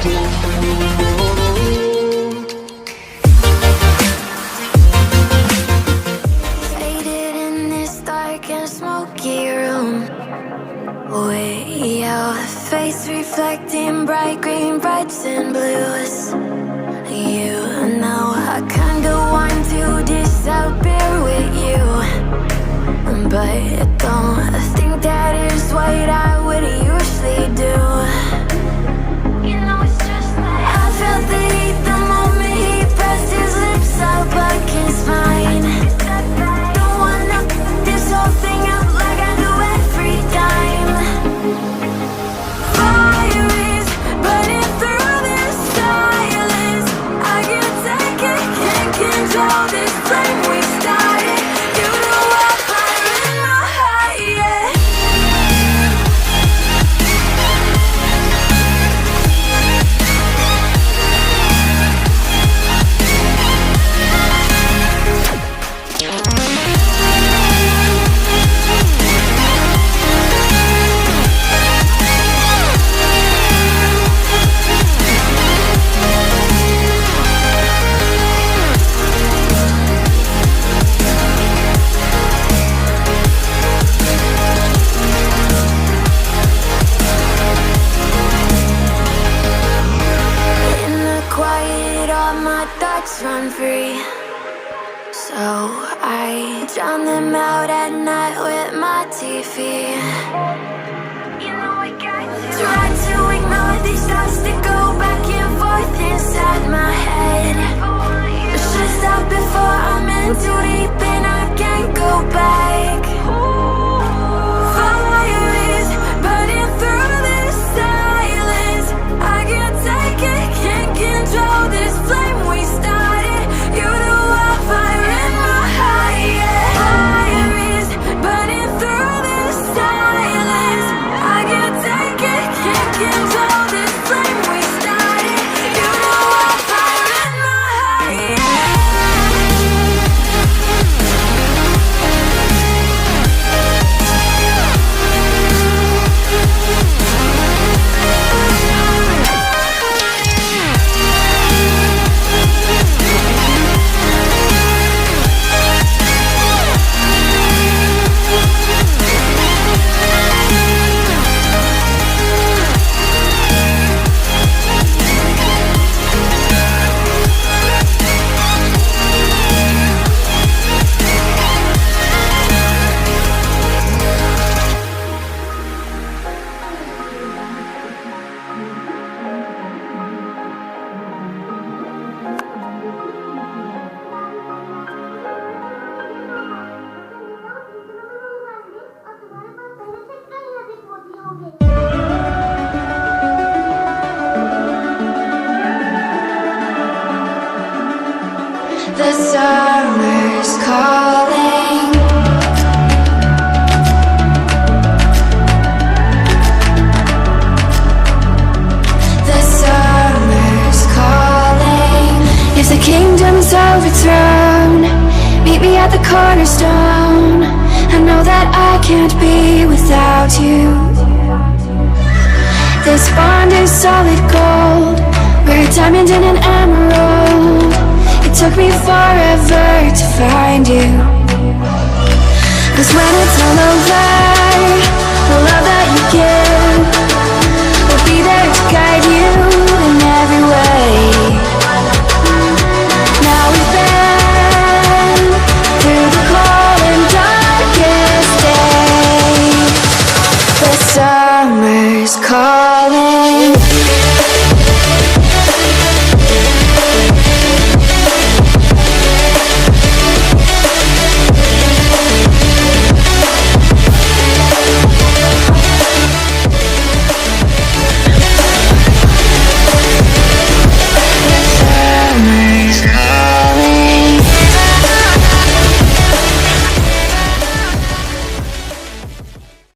Faded in this dark and smoky room. Way out, face reflecting bright green, brights and blues. You know I can't go on to disappear with you, but don't think that is what I would usually do. You know it's just like I felt the heat the moment he pressed his lips up against mine. Don't wanna f this whole thing up like I do every time. Fire is burning through this silence. I can't take it, can't control this flame we started. You know I'm fire in my heart, yeah. In the quiet, all my thoughts run free, so I drown them out at night with my TV. You know I got to try to ignore these thoughts that go back and forth inside my head. Should stop before I'm in too deep and I can't go back. Fire is burning through this silence. I can't take it, can't control this flame we started. You know I'm fire in my heart, yeah. Fire is burning through this silence. I can't take it, can't control this flame we started. You know I'm fire in my heart, yeah. The summer's calling. The summer's calling. If the kingdom's overthrown, meet me at the cornerstone. I know that I can't be without you. This bond is solid gold. We're a diamond and an emerald. It took me forever to find you. 'Cause when it's all over, the love that you give will be there to guide you.